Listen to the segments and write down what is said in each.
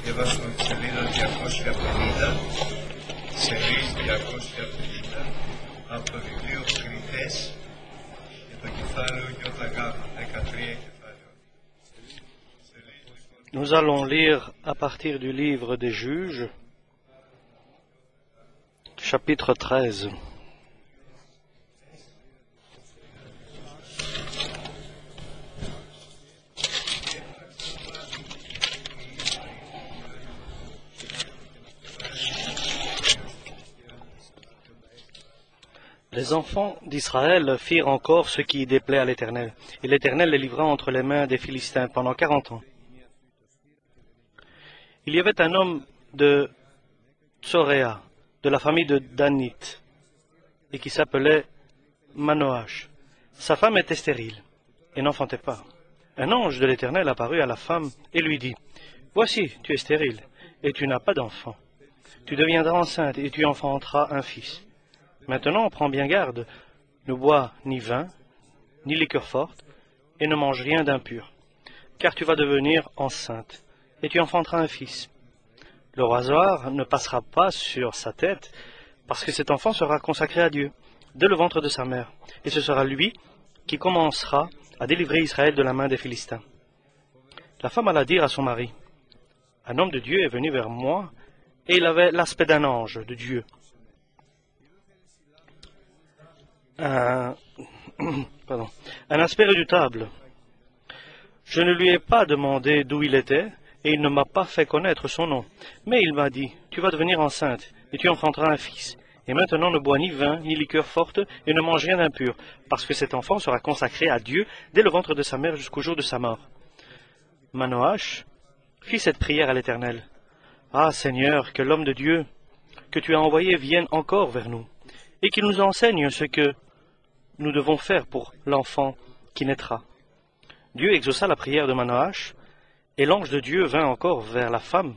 διαβάσουμε τη σελίδα 250, σελίδα 250, από το βιβλίο Κριτές για το κεφάλαιο ΙΓ, 13 κεφάλαιο. Nous allons lire à partir du livre des Juges, chapitre 13. Les enfants d'Israël firent encore ce qui déplaît à l'Éternel, et l'Éternel les livra entre les mains des Philistins pendant 40 ans. Il y avait un homme de Tsoréa, de la famille de Danite, et qui s'appelait Manoach. Sa femme était stérile, et n'enfantait pas. Un ange de l'Éternel apparut à la femme et lui dit, « Voici, tu es stérile, et tu n'as pas d'enfant. Tu deviendras enceinte, et tu enfanteras un fils. Maintenant, prends bien garde, ne bois ni vin, ni liqueur forte, et ne mange rien d'impur, car tu vas devenir enceinte, et tu enfanteras un fils. Le rasoir ne passera pas sur sa tête, parce que cet enfant sera consacré à Dieu, dès le ventre de sa mère, et ce sera lui qui commencera à délivrer Israël de la main des Philistins. » La femme alla dire à son mari, « Un homme de Dieu est venu vers moi, et il avait l'aspect d'un ange de Dieu. Un aspect redoutable. Je ne lui ai pas demandé d'où il était, et il ne m'a pas fait connaître son nom. Mais il m'a dit, tu vas devenir enceinte, et tu enfanteras un fils. Et maintenant ne bois ni vin, ni liqueur forte, et ne mange rien d'impur, parce que cet enfant sera consacré à Dieu dès le ventre de sa mère jusqu'au jour de sa mort. Manoach fit cette prière à l'Éternel. Ah Seigneur, que l'homme de Dieu que tu as envoyé vienne encore vers nous, et qu'il nous enseigne ce que nous devons faire pour l'enfant qui naîtra. Dieu exauça la prière de Manoach, et l'ange de Dieu vint encore vers la femme.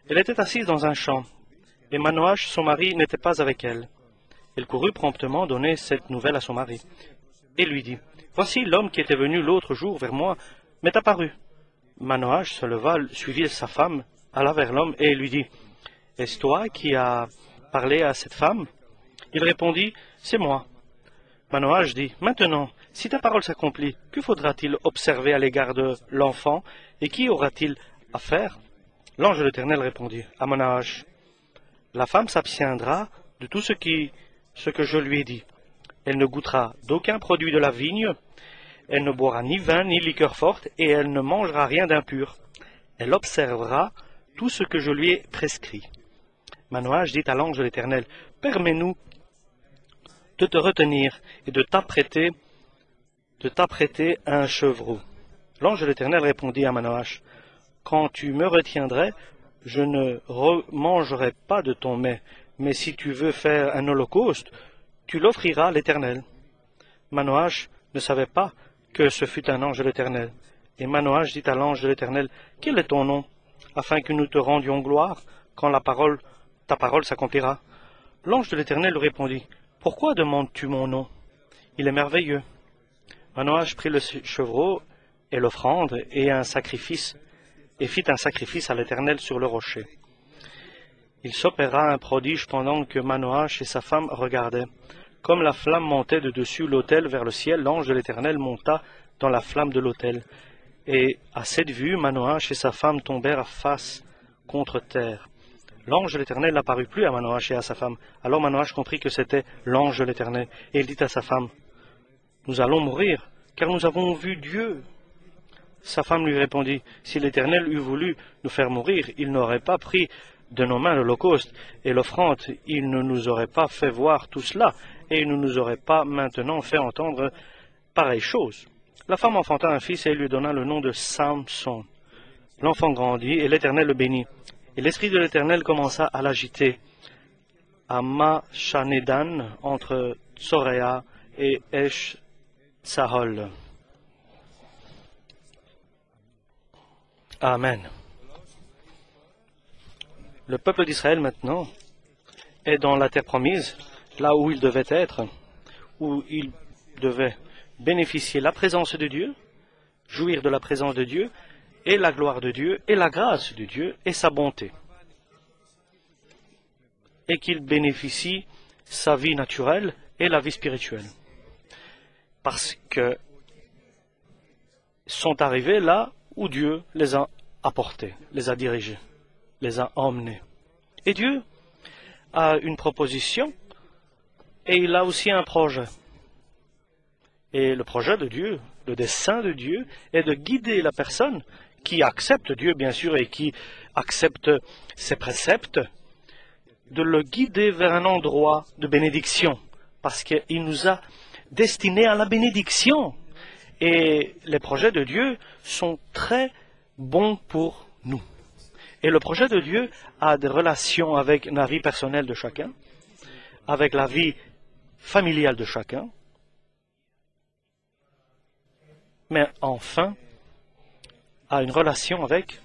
Elle était assise dans un champ, et Manoach, son mari, n'était pas avec elle. Elle courut promptement donner cette nouvelle à son mari, et lui dit, « Voici l'homme qui était venu l'autre jour vers moi m'est apparu. » Manoach se leva, suivit sa femme, alla vers l'homme, et lui dit, « Est-ce toi qui as parlé à cette femme ?» Il répondit, « C'est moi. » Manoach dit, « Maintenant, si ta parole s'accomplit, que faudra-t-il observer à l'égard de l'enfant, et qui aura-t-il à faire ?» L'ange de l'Éternel répondit à Manoach, « La femme s'abstiendra de tout ce que je lui ai dit. Elle ne goûtera d'aucun produit de la vigne, elle ne boira ni vin ni liqueur forte, et elle ne mangera rien d'impur. Elle observera tout ce que je lui ai prescrit. » Manoach dit à l'ange de l'Éternel, « Permets-nous de te retenir et de t'apprêter un chevreau. » L'ange de l'Éternel répondit à Manoach, « Quand tu me retiendrais, je ne mangerai pas de ton mets, mais si tu veux faire un holocauste, tu l'offriras à l'Éternel. » Manoach ne savait pas que ce fut un ange de l'Éternel. Et Manoach dit à l'ange de l'Éternel, « Quel est ton nom, afin que nous te rendions gloire quand ta parole s'accomplira ?» L'ange de l'Éternel lui répondit, « Pourquoi demandes-tu mon nom? Il est merveilleux. » Manoach prit le chevreau et l'offrande et un sacrifice, et fit un sacrifice à l'Éternel sur le rocher. Il s'opéra un prodige pendant que Manoach et sa femme regardaient. Comme la flamme montait de dessus l'autel vers le ciel, l'ange de l'Éternel monta dans la flamme de l'autel. Et à cette vue, Manoach et sa femme tombèrent face contre terre. L'ange de l'Éternel n'apparut plus à Manoach et à sa femme. Alors Manoach comprit que c'était l'ange de l'Éternel. Et il dit à sa femme, « Nous allons mourir, car nous avons vu Dieu. » Sa femme lui répondit, « Si l'Éternel eût voulu nous faire mourir, il n'aurait pas pris de nos mains l'holocauste et l'offrande. Il ne nous aurait pas fait voir tout cela, et il ne nous aurait pas maintenant fait entendre pareille chose. » La femme enfanta un fils et lui donna le nom de Samson. L'enfant grandit, et l'Éternel le bénit. Et l'esprit de l'Éternel commença à l'agiter à Machanedan, entre Tsoréa et Esh-Sahol. Amen. Le peuple d'Israël maintenant est dans la terre promise, là où il devait être, où il devait bénéficier de la présence de Dieu, jouir de la présence de Dieu, et la gloire de Dieu, et la grâce de Dieu, et sa bonté. Et qu'il bénéficie sa vie naturelle et la vie spirituelle. Parce que sont arrivés là où Dieu les a apportés, les a dirigés, les a emmenés. Et Dieu a une proposition et il a aussi un projet. Et le projet de Dieu, le dessein de Dieu est de guider la personne qui accepte Dieu, bien sûr, et qui accepte ses préceptes, de le guider vers un endroit de bénédiction, parce qu'il nous a destinés à la bénédiction. Et les projets de Dieu sont très bons pour nous. Et le projet de Dieu a des relations avec la vie personnelle de chacun, avec la vie familiale de chacun, mais enfin a une relation avec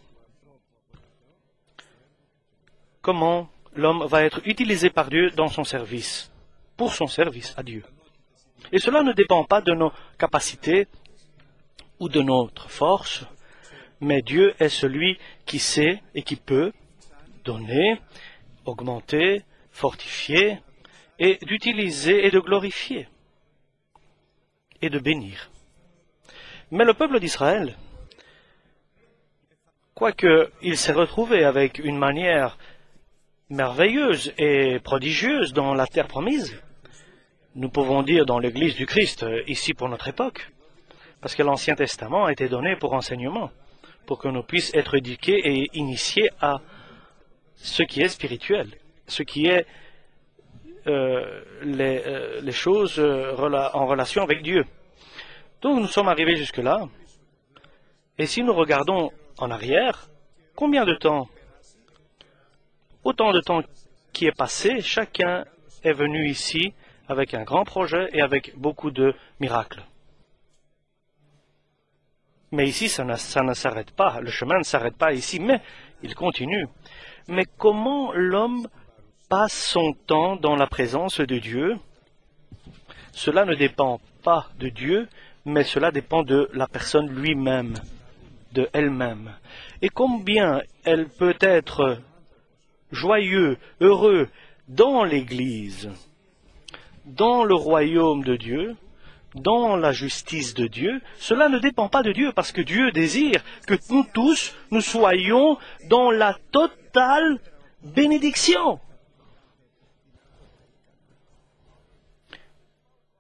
comment l'homme va être utilisé par Dieu dans son service, pour son service à Dieu. Et cela ne dépend pas de nos capacités ou de notre force, mais Dieu est celui qui sait et qui peut donner, augmenter, fortifier, et d'utiliser et de glorifier, et de bénir. Mais le peuple d'Israël, quoique il s'est retrouvé avec une manière merveilleuse et prodigieuse dans la terre promise, nous pouvons dire dans l'Église du Christ, ici pour notre époque, parce que l'Ancien Testament a été donné pour enseignement, pour que nous puissions être éduqués et initiés à ce qui est spirituel, ce qui est les choses en relation avec Dieu. Donc nous sommes arrivés jusque-là, et si nous regardons en arrière, combien de temps? Autant de temps qui est passé, chacun est venu ici avec un grand projet et avec beaucoup de miracles. Mais ici, ça ne s'arrête pas, le chemin ne s'arrête pas ici, mais il continue. Mais comment l'homme passe son temps dans la présence de Dieu? Cela ne dépend pas de Dieu, mais cela dépend de la personne lui-même, de elle-même. Et combien elle peut être joyeux, heureux dans l'Église, dans le royaume de Dieu, dans la justice de Dieu, cela ne dépend pas de Dieu, parce que Dieu désire que nous tous, nous soyons dans la totale bénédiction.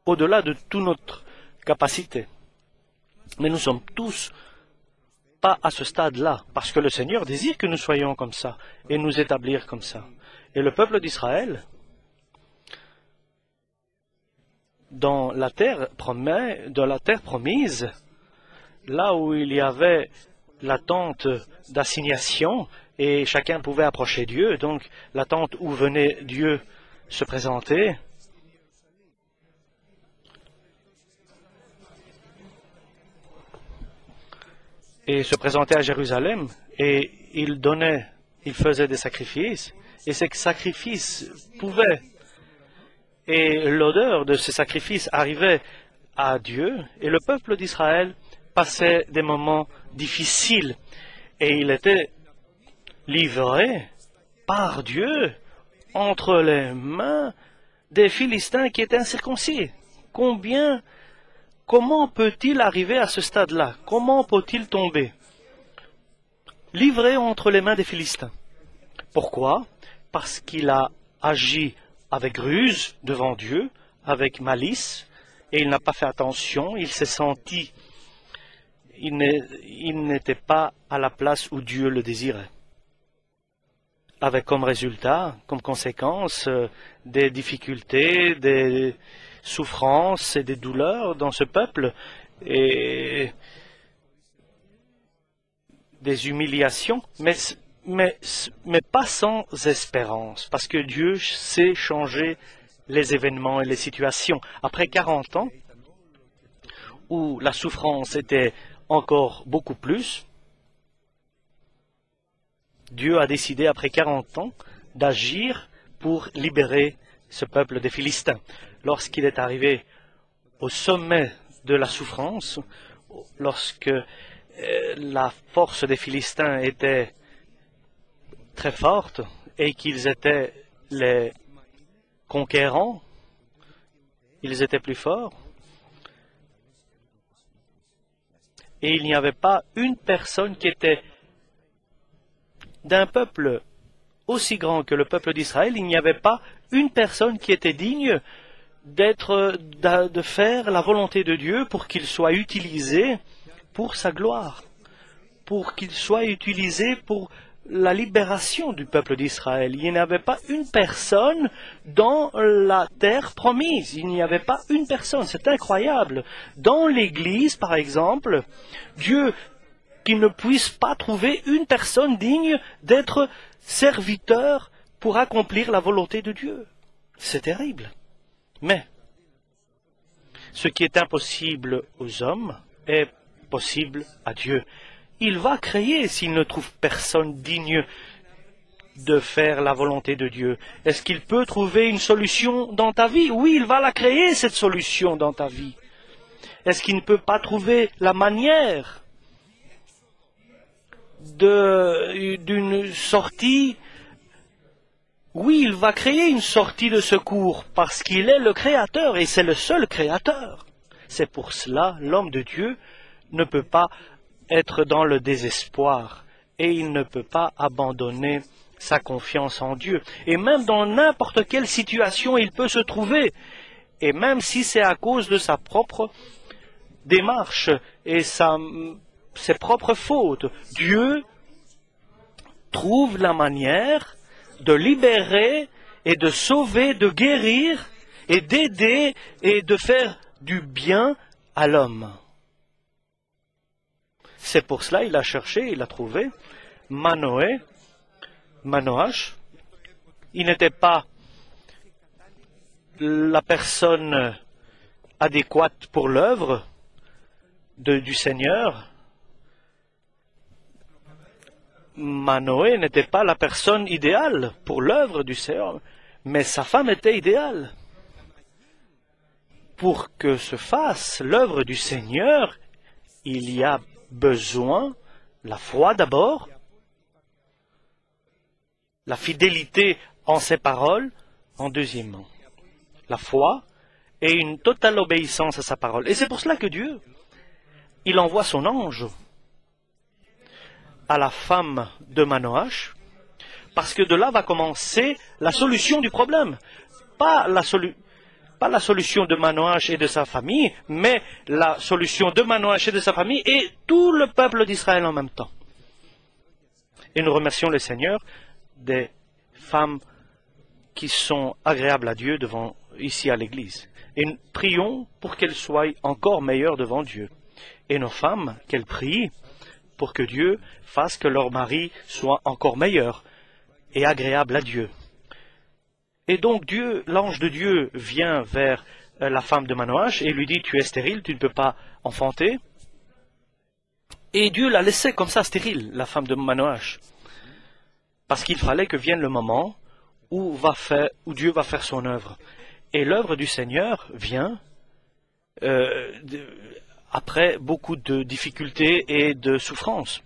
Au-delà de toute notre capacité. Mais nous sommes tous pas à ce stade-là, parce que le Seigneur désire que nous soyons comme ça, et nous établir comme ça. Et le peuple d'Israël, dans la terre promise, là où il y avait l'attente d'assignation, et chacun pouvait approcher Dieu, donc l'attente où venait Dieu se présenter, et se présenter à Jérusalem, et il faisait des sacrifices, et ces sacrifices pouvaient, et l'odeur de ces sacrifices arrivait à Dieu, et le peuple d'Israël passait des moments difficiles, et il était livré par Dieu entre les mains des Philistins qui étaient incirconcis. Comment peut-il arriver à ce stade-là? Comment peut-il tomber? Livré entre les mains des Philistins. Pourquoi? Parce qu'il a agi avec ruse devant Dieu, avec malice, et il n'a pas fait attention, il s'est senti, il n'était pas à la place où Dieu le désirait. Avec comme résultat, comme conséquence, des difficultés, des souffrances et des douleurs dans ce peuple, et des humiliations, mais pas sans espérance, parce que Dieu sait changer les événements et les situations. Après 40 ans, où la souffrance était encore beaucoup plus, Dieu a décidé, après 40 ans, d'agir pour libérer ce peuple des Philistins. Lorsqu'il est arrivé au sommet de la souffrance, lorsque la force des Philistins était très forte et qu'ils étaient les conquérants, ils étaient plus forts. Et il n'y avait pas une personne qui était d'un peuple aussi grand que le peuple d'Israël, il n'y avait pas une personne qui était digne de faire la volonté de Dieu pour qu'il soit utilisé pour sa gloire, pour qu'il soit utilisé pour la libération du peuple d'Israël. Il n'y avait pas une personne dans la terre promise. Il n'y avait pas une personne. C'est incroyable. Dans l'Église, par exemple, Dieu qui ne puisse pas trouver une personne digne d'être serviteur pour accomplir la volonté de Dieu. C'est terrible. Mais ce qui est impossible aux hommes est possible à Dieu. Il va créer s'il ne trouve personne digne de faire la volonté de Dieu. Est-ce qu'il peut trouver une solution dans ta vie? Oui, il va la créer, cette solution dans ta vie. Est-ce qu'il ne peut pas trouver la manière d'une sortie? Oui, il va créer une sortie de secours parce qu'il est le Créateur et c'est le seul Créateur. C'est pour cela l'homme de Dieu ne peut pas être dans le désespoir et il ne peut pas abandonner sa confiance en Dieu. Et même dans n'importe quelle situation il peut se trouver, et même si c'est à cause de sa propre démarche et ses propres fautes, Dieu trouve la manière de libérer et de sauver, de guérir et d'aider et de faire du bien à l'homme. C'est pour cela qu'il a cherché, il a trouvé Manoach. Il n'était pas la personne adéquate pour l'œuvre du Seigneur. Manoé n'était pas la personne idéale pour l'œuvre du Seigneur, mais sa femme était idéale. Pour que se fasse l'œuvre du Seigneur, il y a besoin, la foi d'abord, la fidélité en ses paroles, en deuxièmement, la foi et une totale obéissance à sa parole. Et c'est pour cela que Dieu, il envoie son ange à la femme de Manoach, parce que de là va commencer la solution du problème. Pas la solution de Manoach et de sa famille, mais la solution de Manoach et de sa famille et tout le peuple d'Israël en même temps. Et nous remercions le Seigneur des femmes qui sont agréables à Dieu ici à l'Église. Et nous prions pour qu'elles soient encore meilleures devant Dieu. Et nos femmes, qu'elles prient pour que Dieu fasse que leur mari soit encore meilleur et agréable à Dieu. Et donc l'ange de Dieu vient vers la femme de Manoach et lui dit, tu es stérile, tu ne peux pas enfanter. Et Dieu l'a laissée comme ça stérile, la femme de Manoach. Parce qu'il fallait que vienne le moment où Dieu va faire son œuvre. Et l'œuvre du Seigneur vient après beaucoup de difficultés et de souffrances.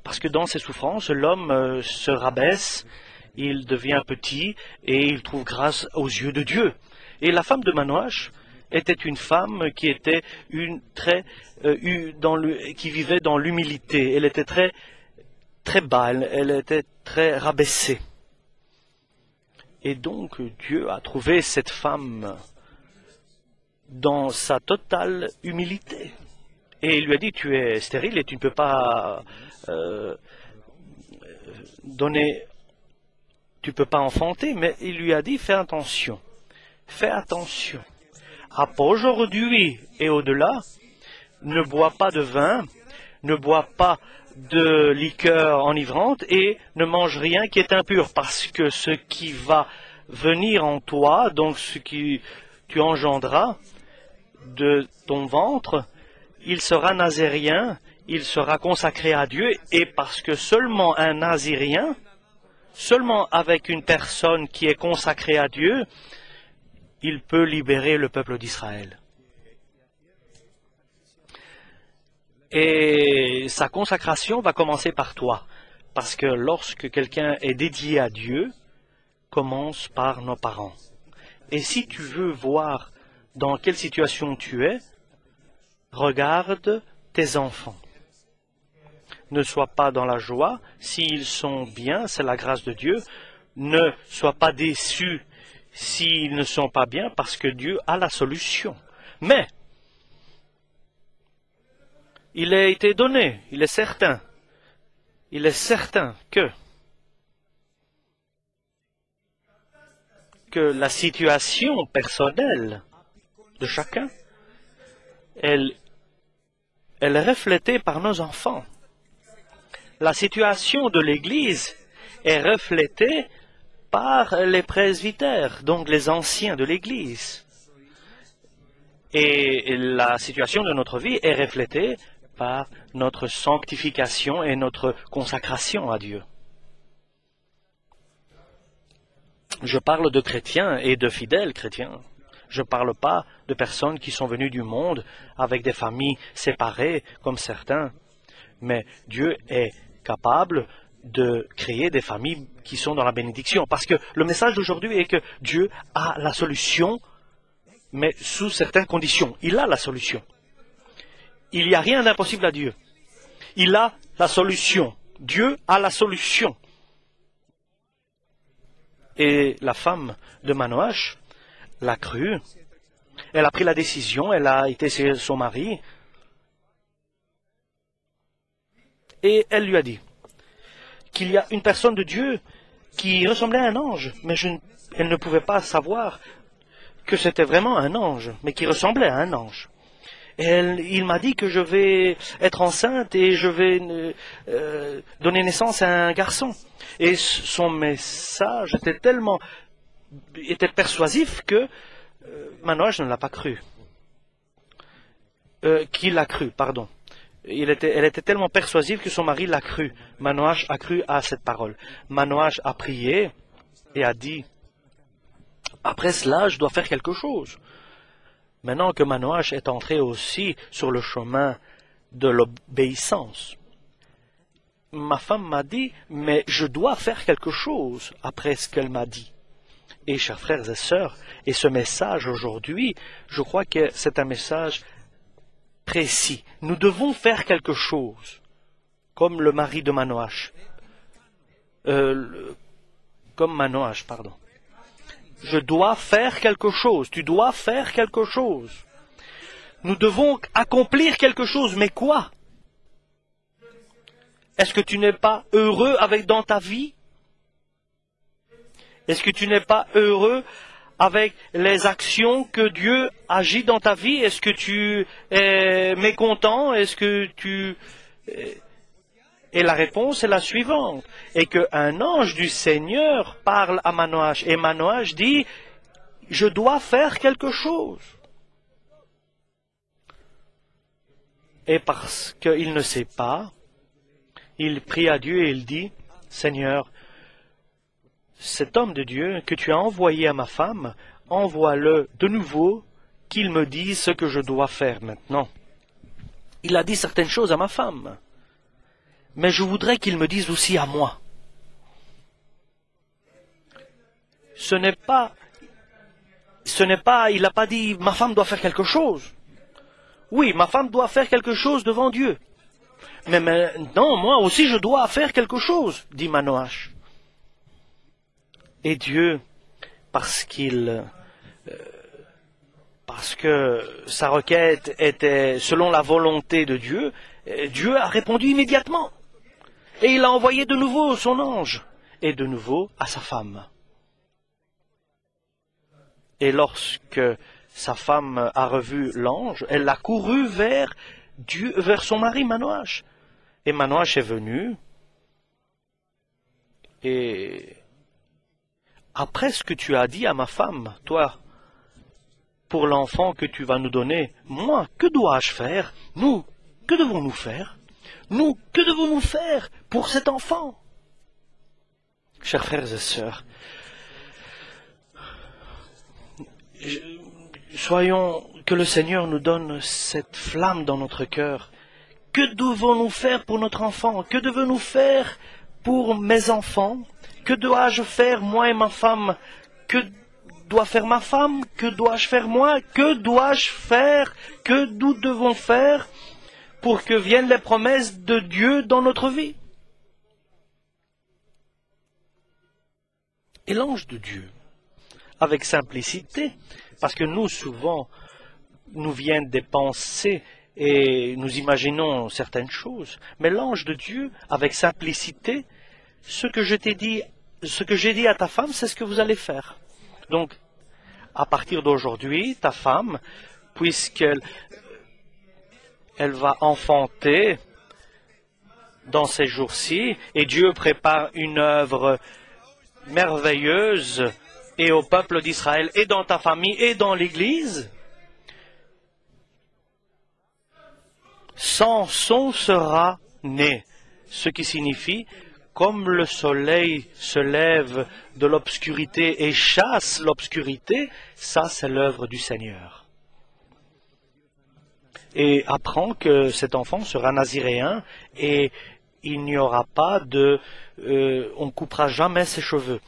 Parce que dans ces souffrances, l'homme se rabaisse, il devient petit et il trouve grâce aux yeux de Dieu. Et la femme de Manoach était une femme qui était qui vivait dans l'humilité. Elle était très, très bas, elle était très rabaissée. Et donc Dieu a trouvé cette femme dans sa totale humilité. Et il lui a dit, tu es stérile et tu ne peux pas tu ne peux pas enfanter, mais il lui a dit, fais attention. Aujourd'hui et au-delà, ne bois pas de vin, ne bois pas de liqueur enivrante et ne mange rien qui est impur, parce que ce qui va venir en toi, donc ce qui tu engendras de ton ventre, il sera nazérien, il sera consacré à Dieu, et parce que seulement un nazérien, seulement avec une personne qui est consacrée à Dieu, il peut libérer le peuple d'Israël. Et sa consacration va commencer par toi. Parce que lorsque quelqu'un est dédié à Dieu, commence par nos parents. Et si tu veux voir dans quelle situation tu es, regarde tes enfants. Ne sois pas dans la joie. S'ils sont bien, c'est la grâce de Dieu. Ne sois pas déçu s'ils ne sont pas bien, parce que Dieu a la solution. Mais, il a été donné, il est certain que la situation personnelle de chacun, elle est reflétée par nos enfants. La situation de l'Église est reflétée par les presbytères, donc les anciens de l'Église. Et la situation de notre vie est reflétée par notre sanctification et notre consacration à Dieu. Je parle de chrétiens et de fidèles chrétiens. Je ne parle pas de personnes qui sont venues du monde avec des familles séparées comme certains. Mais Dieu est capable de créer des familles qui sont dans la bénédiction. Parce que le message d'aujourd'hui est que Dieu a la solution, mais sous certaines conditions. Il a la solution. Il n'y a rien d'impossible à Dieu. Il a la solution. Dieu a la solution. Et la femme de Manoach l'a cru. Elle a pris la décision, elle a été chez son mari. Et elle lui a dit qu'il y a une personne de Dieu qui ressemblait à un ange, mais elle ne pouvait pas savoir que c'était vraiment un ange, mais qui ressemblait à un ange. Et il m'a dit que je vais être enceinte et je vais donner naissance à un garçon. Et son message était persuasif que Manoach ne l'a pas cru. Qu'il l'a cru, pardon. Elle était tellement persuasive que son mari l'a cru. Manoach a cru à cette parole. Manoach a prié et a dit, après cela, je dois faire quelque chose. Maintenant que Manoach est entré aussi sur le chemin de l'obéissance, ma femme m'a dit, mais je dois faire quelque chose après ce qu'elle m'a dit. Et chers frères et sœurs, et ce message aujourd'hui, je crois que c'est un message précis. Nous devons faire quelque chose, comme le mari de Manoach. Comme Manoach, pardon. Je dois faire quelque chose, tu dois faire quelque chose. Nous devons accomplir quelque chose, mais quoi? Est-ce que tu n'es pas heureux dans ta vie? Est-ce que tu n'es pas heureux avec les actions que Dieu agit dans ta vie? Est-ce que tu es mécontent? Est-ce que tu... Et la réponse est la suivante, et qu'un ange du Seigneur parle à Manoach, et Manoach dit, je dois faire quelque chose. Et parce qu'il ne sait pas, il prie à Dieu et il dit, Seigneur, cet homme de Dieu que tu as envoyé à ma femme, envoie-le de nouveau, qu'il me dise ce que je dois faire maintenant. Il a dit certaines choses à ma femme, mais je voudrais qu'il me dise aussi à moi. Il n'a pas dit, ma femme doit faire quelque chose. Oui, ma femme doit faire quelque chose devant Dieu. Mais maintenant, moi aussi, je dois faire quelque chose, dit Manoach. Et Dieu, parce que sa requête était selon la volonté de Dieu, Dieu a répondu immédiatement. Et il a envoyé de nouveau son ange, et de nouveau à sa femme. Et lorsque sa femme a revu l'ange, elle a couru vers son mari Manoach. Et Manoach est venu, et après ce que tu as dit à ma femme, toi, pour l'enfant que tu vas nous donner, moi, que dois-je faire? Nous, que devons-nous faire? Nous, que devons-nous faire pour cet enfant? Chers frères et sœurs, que le Seigneur nous donne cette flamme dans notre cœur, que devons-nous faire pour notre enfant? Que devons-nous faire pour mes enfants? Que dois-je faire, moi et ma femme? Que doit faire ma femme? Que dois-je faire moi? Que dois-je faire? Que nous devons faire pour que viennent les promesses de Dieu dans notre vie? Et l'ange de Dieu, avec simplicité, parce que nous, souvent, nous viennent des pensées et nous imaginons certaines choses, mais l'ange de Dieu, avec simplicité, ce que j'ai dit à ta femme, c'est ce que vous allez faire. Donc, à partir d'aujourd'hui, ta femme, puisqu'elle va enfanter dans ces jours-ci, et Dieu prépare une œuvre merveilleuse, et au peuple d'Israël, et dans ta famille, et dans l'Église, Samson sera né, ce qui signifie, comme le soleil se lève de l'obscurité et chasse l'obscurité, ça c'est l'œuvre du Seigneur. Et apprend que cet enfant sera naziréen et il n'y aura pas on coupera jamais ses cheveux.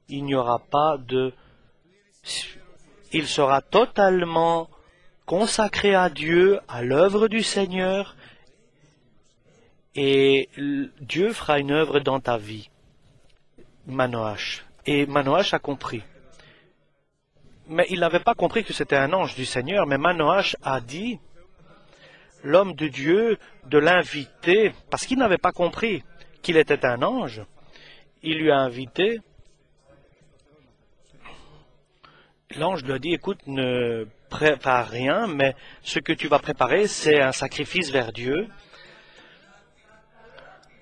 Il n'y aura pas il sera totalement consacré à Dieu, à l'œuvre du Seigneur, et Dieu fera une œuvre dans ta vie, Manoach. Et Manoach a compris. Mais il n'avait pas compris que c'était un ange du Seigneur, mais Manoach a dit, l'homme de Dieu, de l'inviter, parce qu'il n'avait pas compris qu'il était un ange, il lui a invité. L'ange lui a dit, écoute, ne prépare rien, mais ce que tu vas préparer, c'est un sacrifice vers Dieu.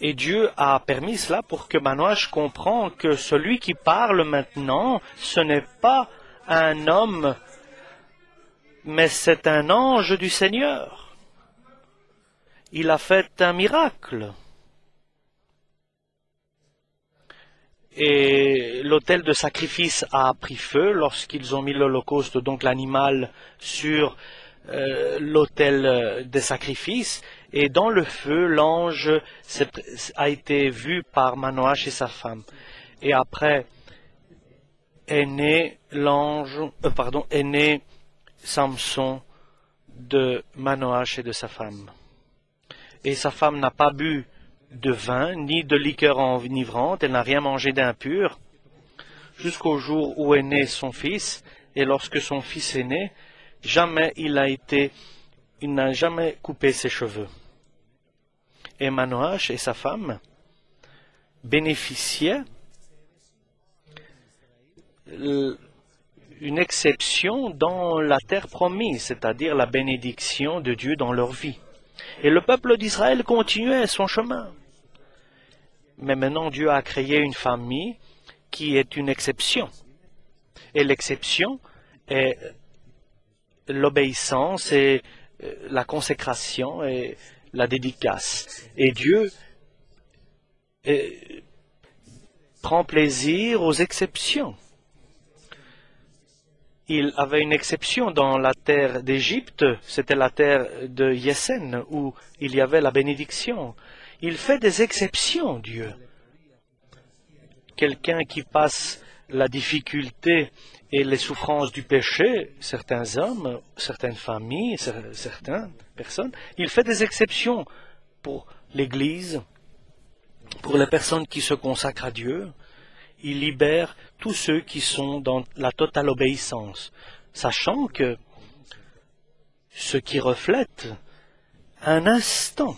Et Dieu a permis cela pour que Manoach comprenne que celui qui parle maintenant, ce n'est pas un homme, mais c'est un ange du Seigneur. Il a fait un miracle. Et l'autel de sacrifice a pris feu lorsqu'ils ont mis l'holocauste, donc l'animal, sur l'autel des sacrifices. Et dans le feu, l'ange a été vu par Manoach et sa femme. Et après est né est né Samson de Manoach et de sa femme. Et sa femme n'a pas bu de vin, ni de liqueur enivrante, elle n'a rien mangé d'impur, jusqu'au jour où est né son fils, et lorsque son fils est né, il n'a jamais coupé ses cheveux. Et Manoach et sa femme bénéficiaient une exception dans la terre promise, c'est-à-dire la bénédiction de Dieu dans leur vie. Et le peuple d'Israël continuait son chemin. Mais maintenant, Dieu a créé une famille qui est une exception. Et l'exception est l'obéissance et la consécration et la dédicace. Et Dieu prend plaisir aux exceptions. Il avait une exception dans la terre d'Égypte, c'était la terre de Yésen, où il y avait la bénédiction. Il fait des exceptions, Dieu. Quelqu'un qui passe la difficulté et les souffrances du péché, certains hommes, certaines familles, certaines personnes, il fait des exceptions pour l'Église, pour les personnes qui se consacrent à Dieu. Il libère tous ceux qui sont dans la totale obéissance, sachant que ce qui reflète un instant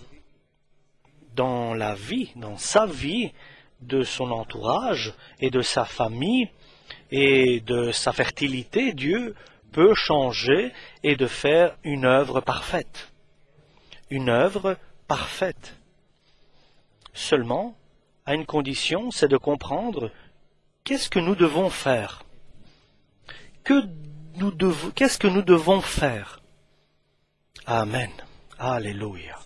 dans la vie, dans sa vie, de son entourage et de sa famille et de sa fertilité, Dieu peut changer et de faire une œuvre parfaite. Une œuvre parfaite. Seulement, à une condition, c'est de comprendre qu'est-ce que nous devons faire. Qu'est-ce que nous devons faire? Amen. Alléluia.